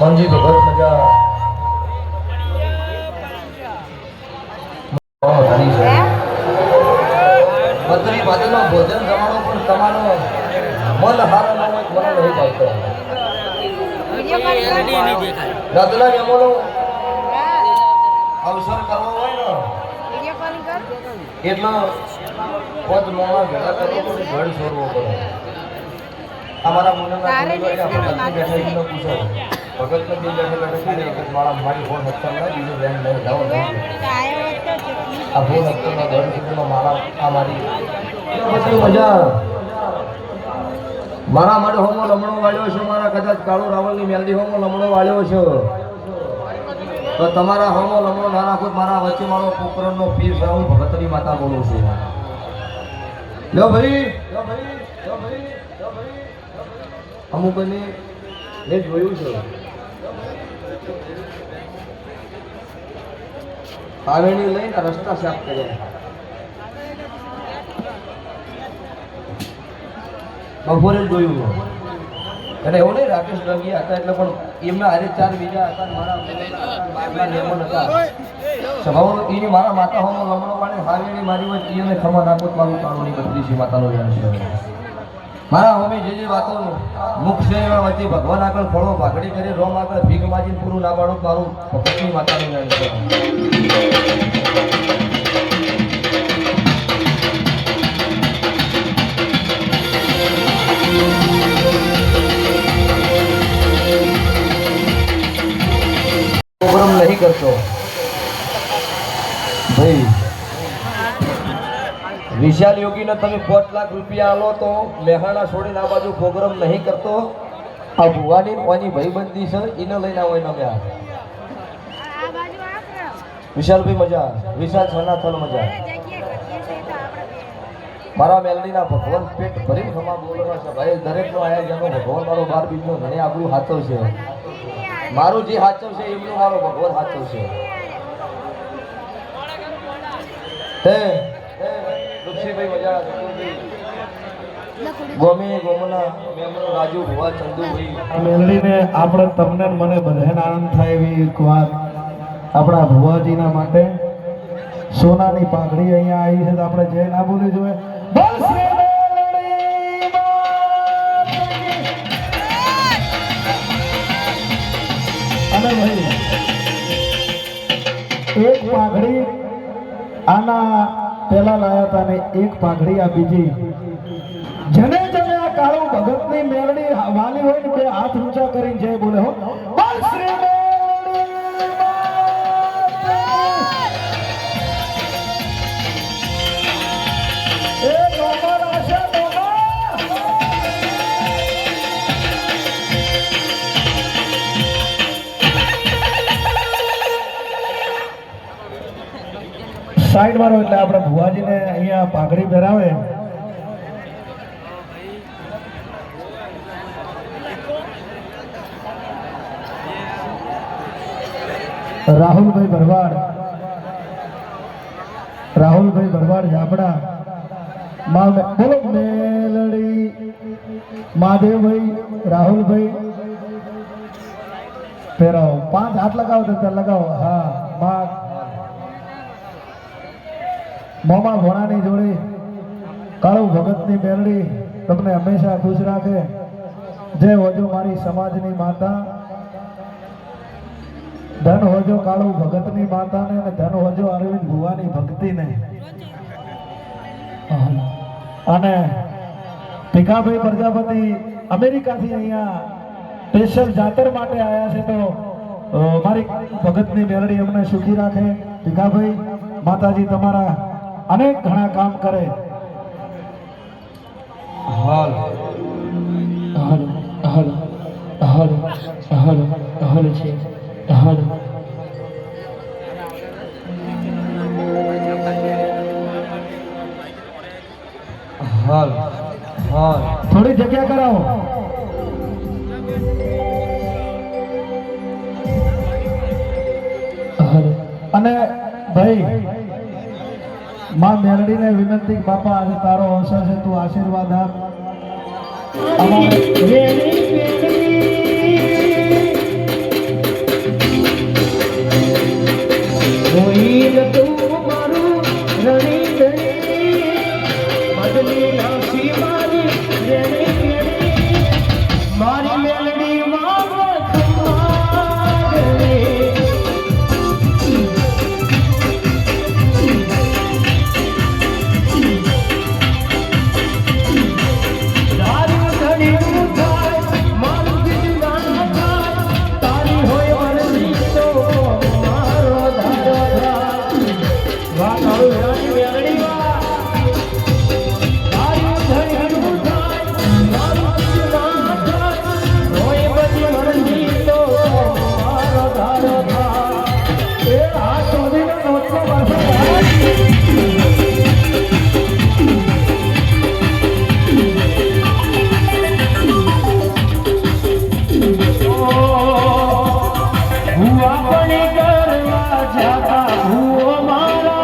પંજી ભગત મજા ધણી છે. બત્રી બાદનો ભોજન જમાડો પણ તમારો મન હારો ન હોય મને નહીં ભાવતો. રતના યમોનો અવસર કરવો હોય ને એટલો પદ મોમાં ભેગા કરવો પડે, ઘડ છોડવો પડે. અમારા મુનાના બેઠા પૂછો ભગત ને બેઠેલા નથી ને મારા મારી ફોન હત્તર ના બીજો બેન લઈ જાઓ આ ફોન હત્તર ના ઘર સુધીમાં મારા આ મારી પછી મજા મારા માટે હોમો લમણો વાળ્યો છે. મારા કદાચ કાળુ રાવલની મેલડી હોમો લમણો વાળ્યો છે તો તમારા હોમો લમણો ના નાખો. મારા વચ્ચે મારો પોકરણનો પીર સાહેબ ભગતની માતા બોલું છું. લ્યો ભાઈ અમુક ને મેં જોયું છે હાવેણી લઈને રસ્તા સાફ કર્યા. બપોરે જ જોયું એટલે એવું નહીં રાકેશ ડંગી હતા એટલે પણ એમના હારે ચાર બીજા હતા મારા નિયમન હતા સ્વભાવ એની મારા માતા હોનો લમણો પાડે હાવેણી મારી હોય એને ખમા નાખો મારું કાળુની બદલી છે માતાનો જાણ છે. મારા હોમી જે વાતો મુખ છે એવા વચ્ચે ભગવાન આગળ ફળો ભાગડી કરી રોમ આગળ ભીખ માજીને પૂરું ના પાડો મારું ભગતની માતાનું જાણ છે. પ્રોગ્રામ નહીં કરતો ભાઈ. વિશાલ યોગીને તમે 5 લાખ રૂપિયા આલો તો મહેણા છોડીને આ બાજુ પ્રોગ્રામ નહીં કરતો. આ ભુવાની ઓની ભાઈબંધી છે એને લઈને આવો એને અમે વિશાલભાઈ મજા વિશાલ સનાથલ મજા મારા મેલડીના ભગવાન પેટ ભરીને ખમા બોલવા છે ભાઈ. દરેકનો આયા જેનો ભગવાન મારો 12 બીજનો ઘણી આપણું હાથવ છે. મારું જે હાથવ છે એમનું મારો ભગવાન હાથવ છે. હે ઋષિભાઈ મજા ગોમી ગોમના મેમનો રાજુ ભુવા ચંદુભાઈ મેલડીને આપણે તમને મને બધાને આનંદ થાય એવી એક વાત આપણા ભુવાજીના માટે સોનાની પાઘડી અહીંયા આવી છે તો આપણે જય ના બોલી જોઈએ. અને ભાઈ એક પાઘડી આના પેલા લાયા હતા ને એક પાઘડી આ બીજી જેને જેને આ કાળુ ભગતની મેલડી વાલી હોય ને બે હાથ ઊંચા કરીને જય બોલે હો. બોલ શ્રી સાઈડ વાળો એટલે આપણે ભુવાજીને અહીંયા પાઘડી પહેરાવે. રાહુલભાઈ ભરવાડ જાપડા બોલો મેલડી મહાદેવભાઈ રાહુલભાઈ પહેરાવો. 5 હાથ લગાવો તો લગાવો. હા મોમા ભોણાની જોડી કાળુ ભગતની મેલડી તમને હંમેશા ખુશ રાખે. જય હોજો મારી સમાજની માતા, ધન હોજો કાળુ ભગતની માતાને અને ધન હોજો અરવિંદ ભુવાની ભક્તિને. અને ભીખાભાઈ પ્રજાપતિ અમેરિકાથી અહીંયા સ્પેશિયલ જાતર માટે આવ્યા છે તો મારી ભગતની મેલડી અમને સુખી રાખે. ભીખાભાઈ માતાજી તમારા અનેક ઘણા કામ કરે. હાલ હાલ હાલ હાલ હાલ હાલ છે હાલ હાલ હાલ થોડી જગ્યા કરાવો. અને ભાઈ માં મેલડીને વિનંતી બાપા આજે તારો અવસર છે તું આશીર્વાદ આપ. કરવા જાતા ભૂવો મારા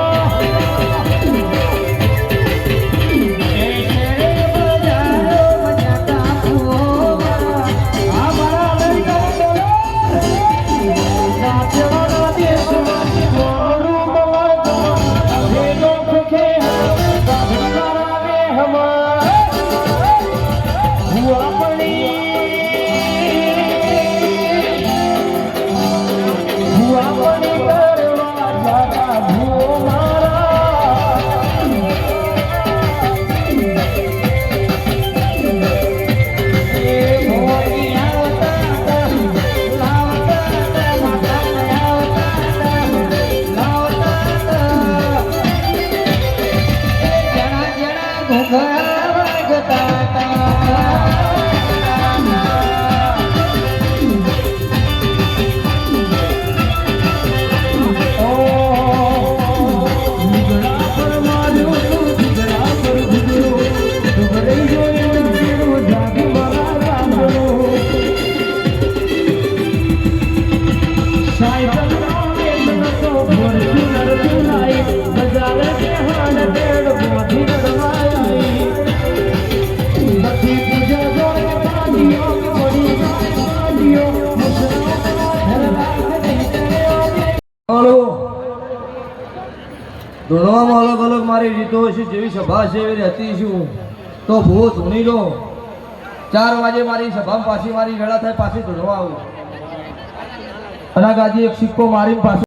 ધૂણવામાં અલગ અલગ મારી રીતો છે, જેવી સભા છે એવી રહેતી છું. તો ભૂ ધૂણી લો, 4 વાગે મારી સભામાં પાછી મારી વેળા થાય પાછી ધૂણવા આવું. અને ગાજી એક સિક્કો મારીને પાછું